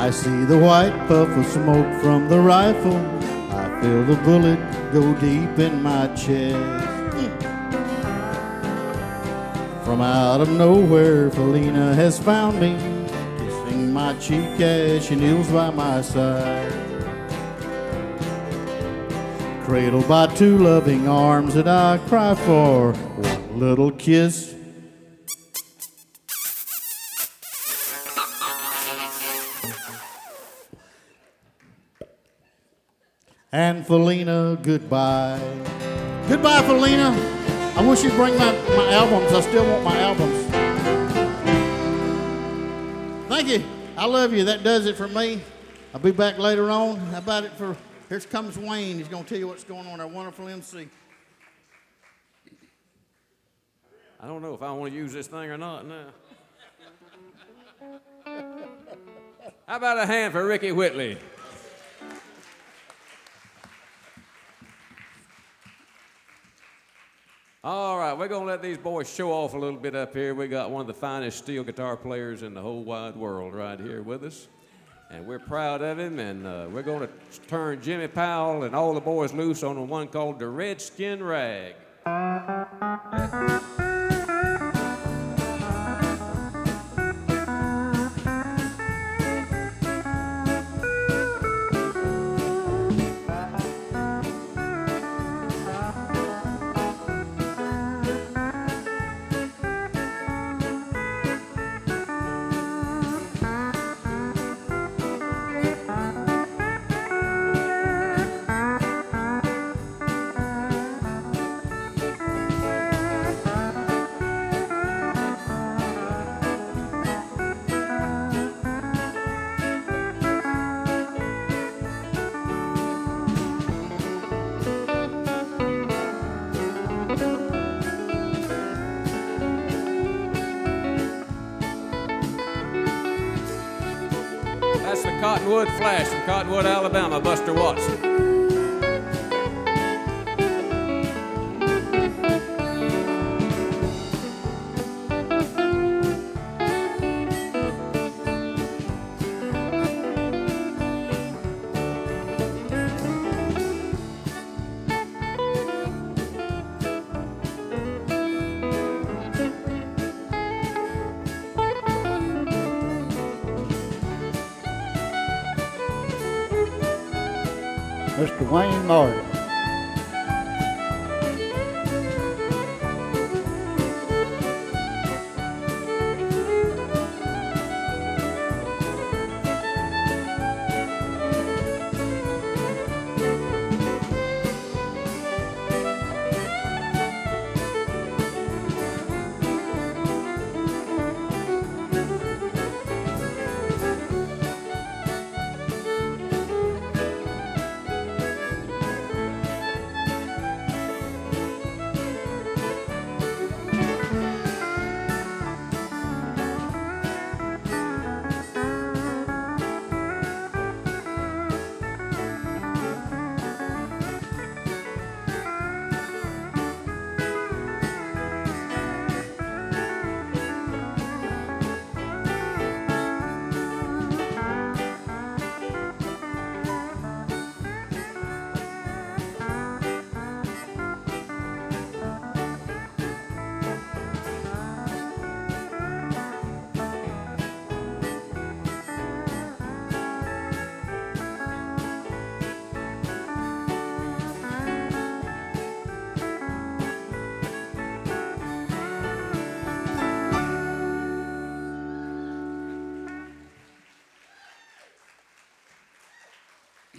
I see the white puff of smoke from the rifle. I feel the bullet go deep in my chest. From out of nowhere, Felina has found me, kissing my cheek as she kneels by my side. Cradled by two loving arms that I cry for one little kiss. And Felina, goodbye. Goodbye, Felina. I wish you'd bring my albums. I still want my albums. Thank you. I love you. That does it for me. I'll be back later on. How about it for, here comes Wayne. He's going to tell you what's going on, our wonderful MC. I don't know if I want to use this thing or not now. How about a hand for Ricky Whitley? All right, we're going to let these boys show off a little bit up here. We got one of the finest steel guitar players in the whole wide world right here with us. And we're proud of him, and we're going to turn Jimmy Powell and all the boys loose on the one called the Redskin Rag. That's the Cottonwood Flash from Cottonwood, Alabama, Buster Watson. Mr. Wayne Martin.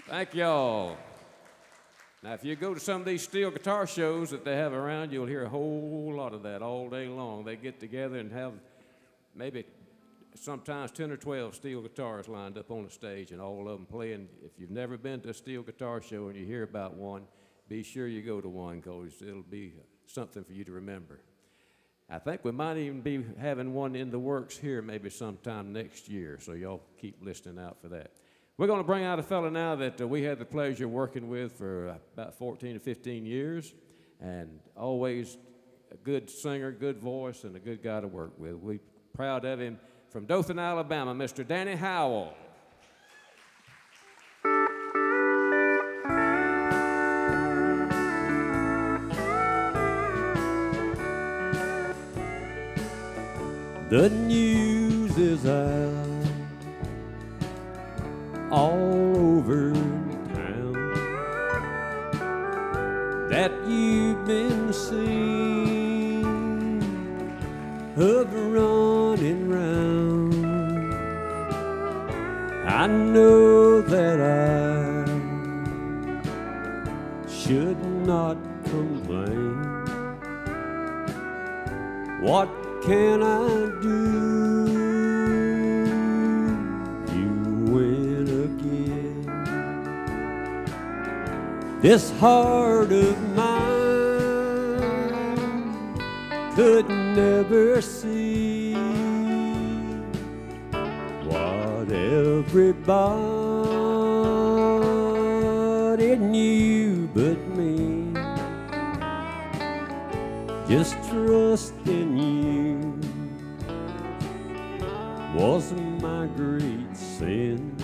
Thank y'all. Now, if you go to some of these steel guitar shows that they have around, you'll hear a whole lot of that all day long. They get together and have maybe sometimes 10 or 12 steel guitars lined up on the stage and all of them playing. If you've never been to a steel guitar show and you hear about one, be sure you go to one because it'll be something for you to remember. I think we might even be having one in the works here maybe sometime next year, so y'all keep listening out for that. We're going to bring out a fella now that we had the pleasure of working with for about 14 to 15 years, and always a good singer, good voice, and a good guy to work with. We're proud of him. From Dothan, Alabama, Mr. Danny Howell. The news is out all over town that you've been seen of running round. I know that I should not complain. What can I do? You win again. This heart of mine could never see what everybody knew but me. Just trust in you was my great sin.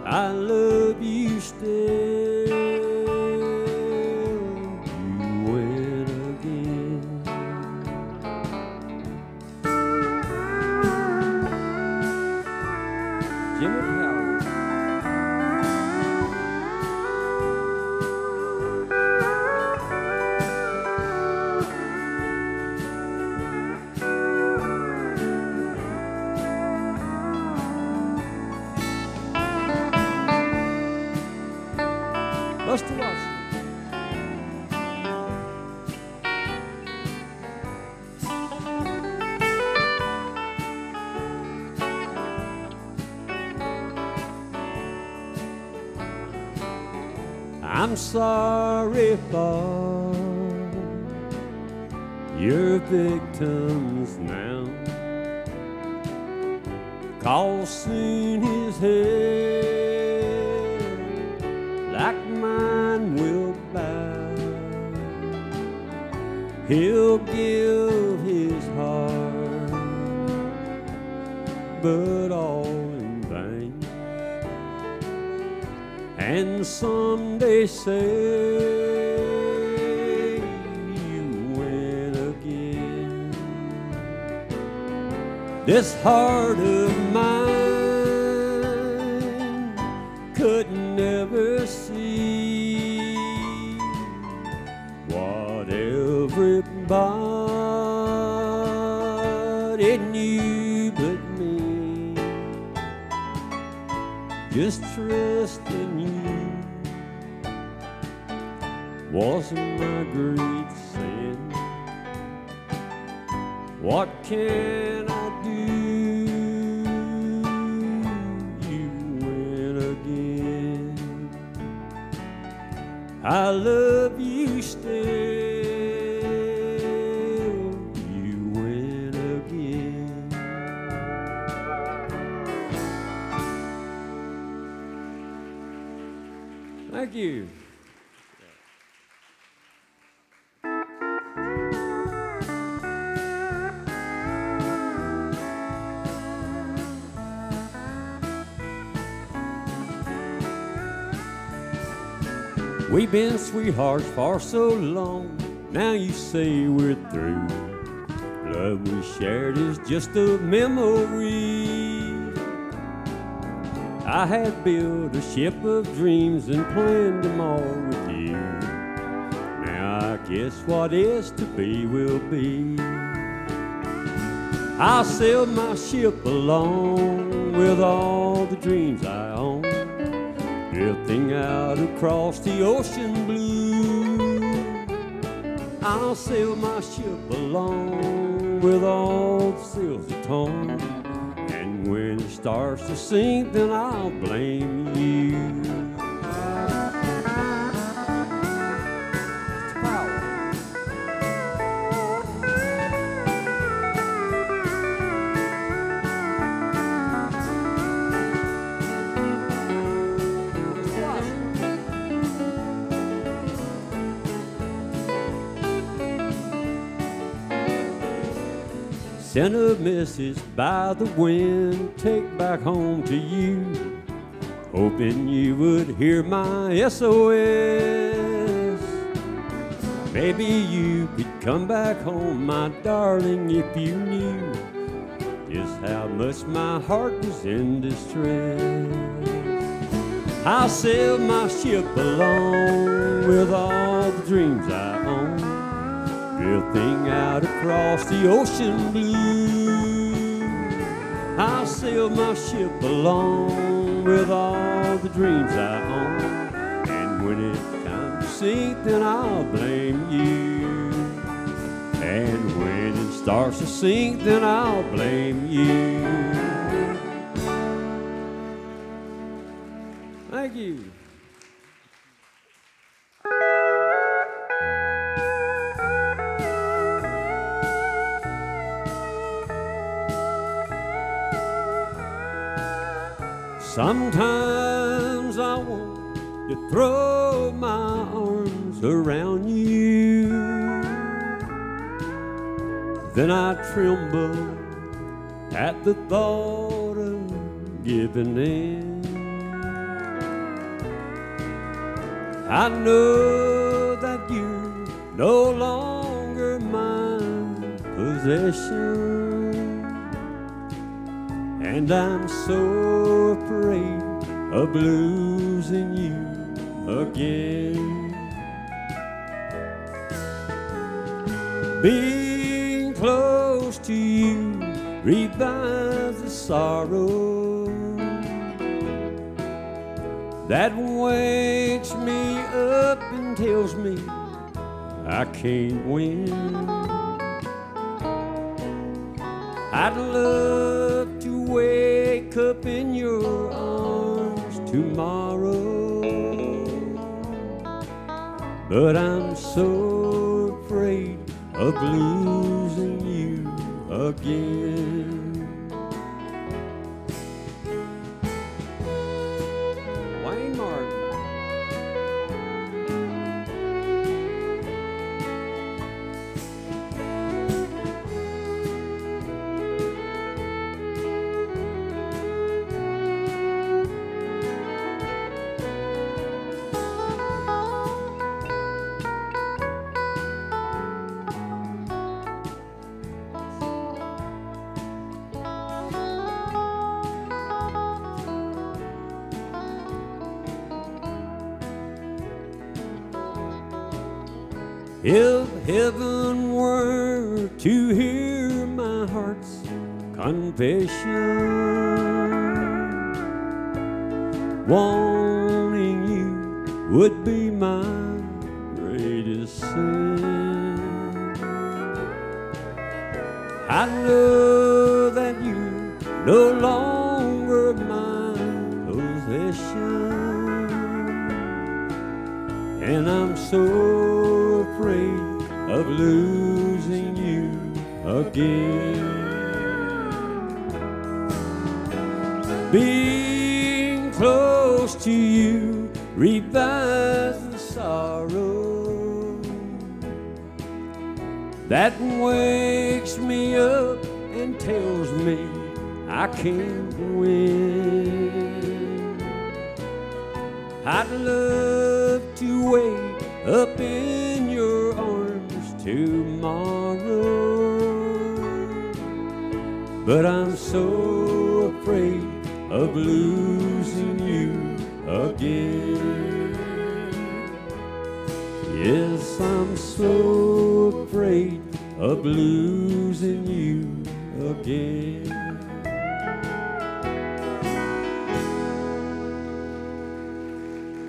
I love you still. You win again. Jimmy Powell. Buster Watson. I'm sorry for your victims now, 'cause soon his head like mine will bow. He'll give his heart, but all in vain. And someday say you win again. This heart of mine could never see what everybody knew but me. Just trust in you wasn't my great sin. What can I do? You win again. I love you still. You win again. Thank you. We've been sweethearts for so long, now you say we're through. Love we shared is just a memory. I had built a ship of dreams and planned them all with you. Now I guess what is to be will be. I'll sail my ship along with all the dreams I own, drifting out across the ocean blue. I'll sail my ship along with all the sails torn, and when it starts to sink, then I'll blame you. Sent a message by the wind, take back home to you, hoping you would hear my SOS. Maybe you could come back home, my darling, if you knew just how much my heart was in distress. I'll sail my ship along with all the dreams I own, drifting out across the ocean blue. I'll sail my ship along with all the dreams I own, and when it's time to sink, then I'll blame you. And when it starts to sink, then I'll blame you. Thank you. Sometimes I want to throw my arms around you, then I tremble at the thought of giving in. I know that you're no longer my possession, and I'm so afraid of losing you again. Being close to you revives the sorrow that wakes me up and tells me I can't win. I'd love to wake up in your arms tomorrow, but I'm so afraid of losing you again. Wayne Martin. If heaven were to hear my heart's confession, wanting you would be my greatest sin. I know that you're no longer my possession, and I'm so afraid of losing you again. Being close to you revives the sorrow that wakes me up and tells me I can't win. I'd love to wake up in your arms tomorrow, but I'm so afraid of losing you again. Yes, I'm so afraid of losing you again.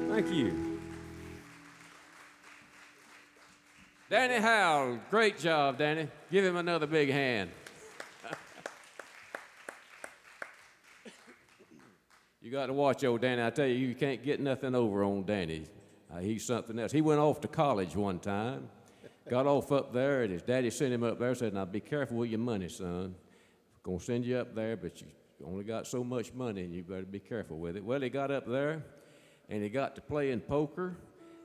Thank you. Danny Howell, great job, Danny. Give him another big hand. You got to watch old Danny. I tell you, you can't get nothing over on Danny. He's something else. He went off to college one time, got off up there, and his daddy sent him up there and said, now be careful with your money, son. I'm going to send you up there, but you only got so much money, and you better be careful with it. Well, he got up there, and he got to playing poker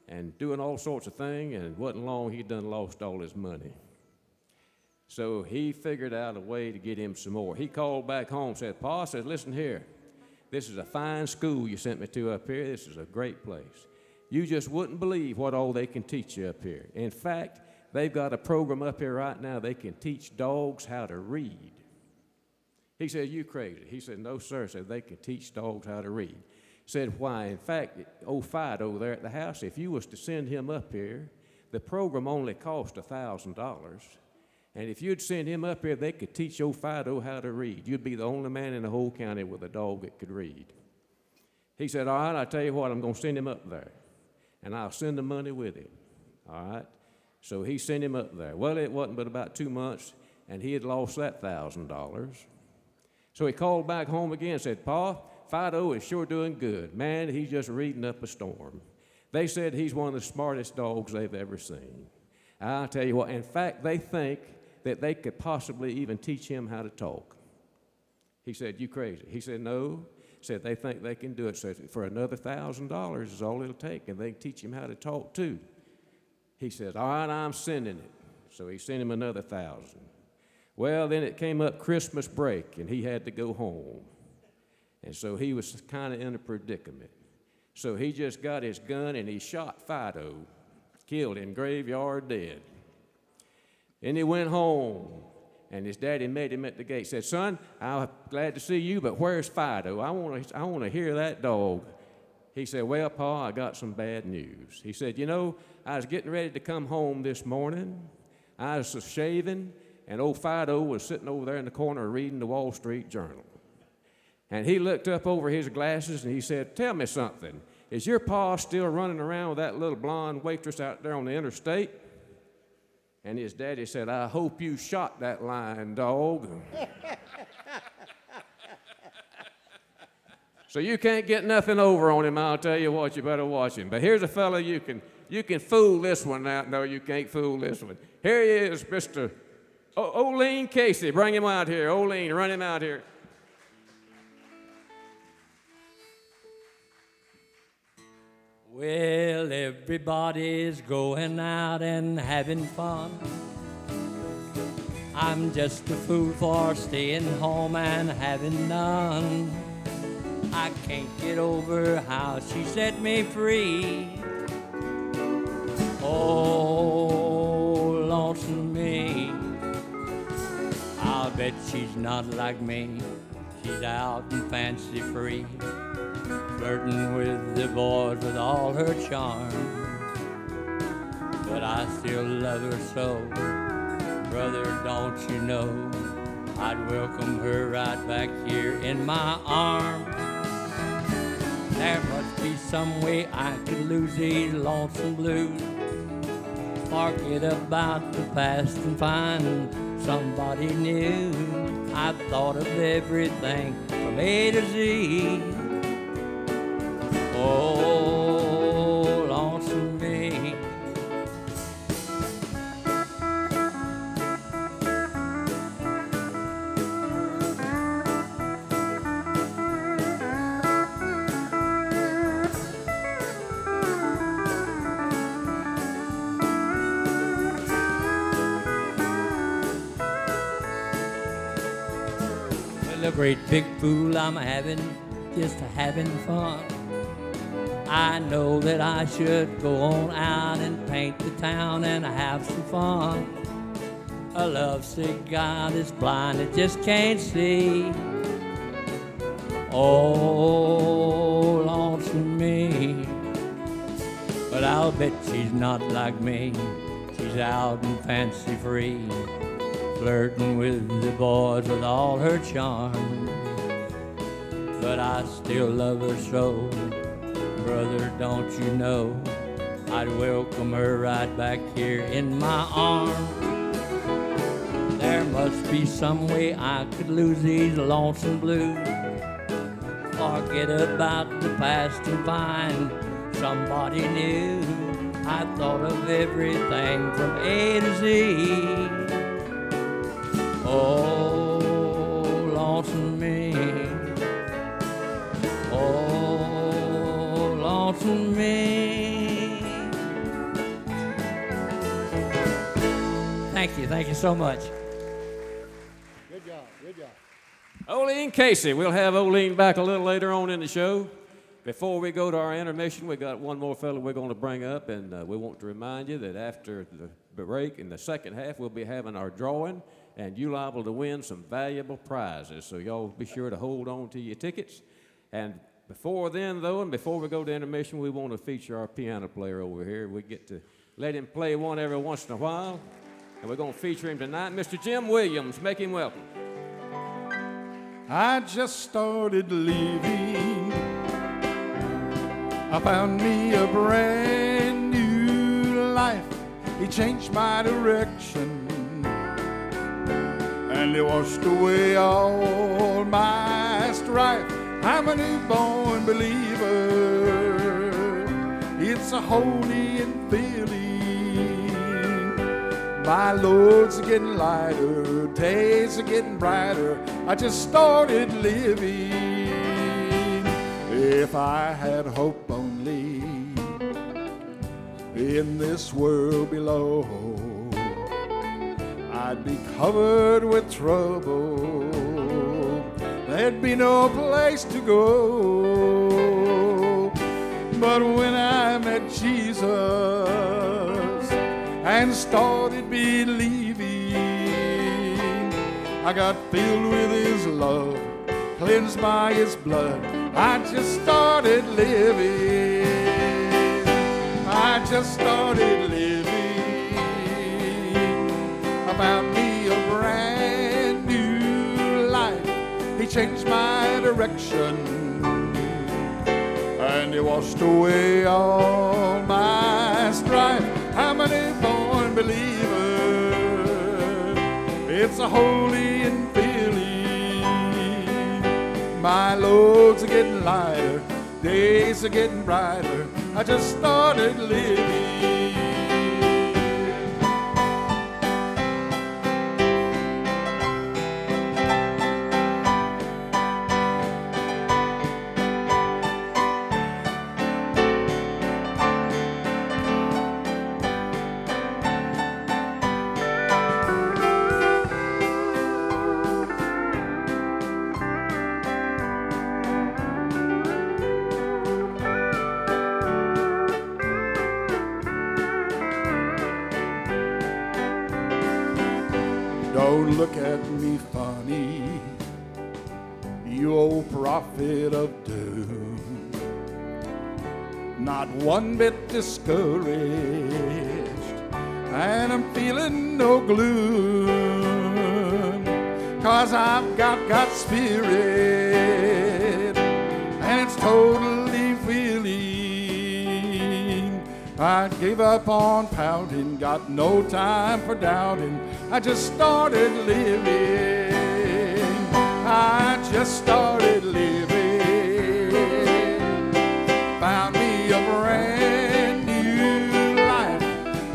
and doing all sorts of things, and it wasn't long he done lost all his money. So he figured out a way to get him some more. He called back home and said, Pa, said, listen here, this is a fine school you sent me to up here. This is a great place. You just wouldn't believe what all they can teach you up here. In fact, they've got a program up here right now. They can teach dogs how to read. He said, you crazy. He said, no, sir. He said, they can teach dogs how to read. Said, why? In fact, old Fido there at the house, if you was to send him up here, the program only cost $1,000. And if you'd send him up here, they could teach old Fido how to read. You'd be the only man in the whole county with a dog that could read. He said, all right, I'll tell you what, I'm going to send him up there. And I'll send the money with him. All right? So he sent him up there. Well, it wasn't but about 2 months, and he had lost that $1,000. So he called back home again and said, Pa, Fido is sure doing good. Man, he's just reading up a storm. They said he's one of the smartest dogs they've ever seen. I'll tell you what, in fact, they think that they could possibly even teach him how to talk. He said, you crazy. He said, no. Said they think they can do it. So for another $1,000 is all it'll take, and they can teach him how to talk too. He said, all right, I'm sending it. So he sent him another $1,000. Well, then it came up Christmas break, and he had to go home. And so he was kind of in a predicament. So he just got his gun, and he shot Fido, killed him, graveyard dead. And he went home, and his daddy met him at the gate, said, son, I'm glad to see you, but where's Fido? I want to hear that dog. He said, well, Pa, I got some bad news. He said, you know, I was getting ready to come home this morning. I was shaving, and old Fido was sitting over there in the corner reading the Wall Street Journal. And he looked up over his glasses, and he said, tell me something. Is your pa still running around with that little blonde waitress out there on the interstate? And his daddy said, I hope you shot that lying dog. So you can't get nothing over on him. I'll tell you what, you better watch him. But here's a fella you can fool this one out. No, you can't fool this one. Here he is, Mr. Oline Casey. Bring him out here. Oline, run him out here. Well, everybody's going out and having fun. I'm just a fool for staying home and having none. I can't get over how she set me free. Oh, lonesome me. I'll bet she's not like me. She's out and fancy free, flirting with the boys with all her charm. But I still love her so. Brother, don't you know, I'd welcome her right back here in my arms. There must be some way I could lose these lonesome blues, forget about the past and find somebody new. I thought of everything from A to Z. Oh, lonesome me. A great big fool I'm having, just having fun. I know that I should go on out and paint the town and have some fun. A lovesick guy that's blind that just can't see. Oh, lonesome me. But I'll bet she's not like me. She's out and fancy free, flirting with the boys with all her charm. But I still love her so. Brother, don't you know, I'd welcome her right back here in my arms. There must be some way I could lose these lonesome blues, forget about the past and find somebody new. I thought of everything from A to Z. Oh, lonesome me. Oh, lonesome me. Thank you so much. Good job, good job. Oline Casey. We'll have Oline back a little later on in the show. Before we go to our intermission, we got one more fellow we're going to bring up, and we want to remind you that after the break in the second half, we'll be having our drawing, and you're liable to win some valuable prizes. So y'all be sure to hold on to your tickets. And before then, though, and before we go to intermission, we want to feature our piano player over here. We get to let him play one every once in a while, and we're going to feature him tonight. Mr. Jim Williams, make him welcome. I just started living. I found me a brand new life. He changed my direction, and he washed away all my strife. I'm a newborn believer. It's a holy and feeling. My loads are getting lighter, days are getting brighter. I just started living. If I had hope only in this world below, I'd be covered with trouble. There'd be no place to go. But when I met Jesus and started believing, I got filled with his love, cleansed by his blood. I just started living. I just started living. I found me a brand new life. He changed my direction, and he washed away all my strife. I'm a newborn believer. It's a holy and feeling. My loads are getting lighter, days are getting brighter. I just started living. Don't look at me funny, you old prophet of doom. Not one bit discouraged, and I'm feeling no gloom. 'Cause I've got God's Spirit, and it's totally filling. I gave up on pouting, got no time for doubting. I just started living. I just started living. Found me a brand new life,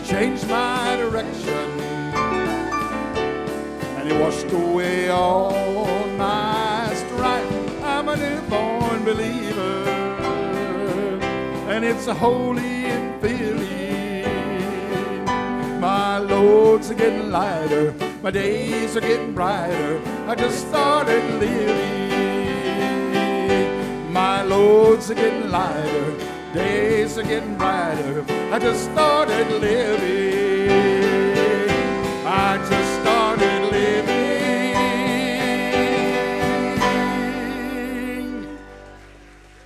changed my direction, and he washed away all my strife. I'm a newborn believer, and it's a holy and feeling. My loads are getting lighter, my days are getting brighter. I just started living. My loads are getting lighter, days are getting brighter. I just started living. I just started living.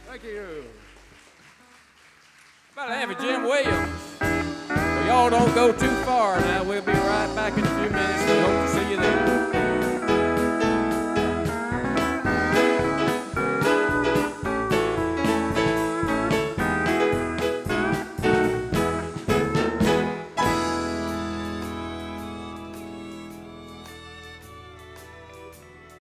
Thank you. Better have it, Jim Williams. Y'all don't go too far now. We'll be right back in a few minutes. We hope to see you there.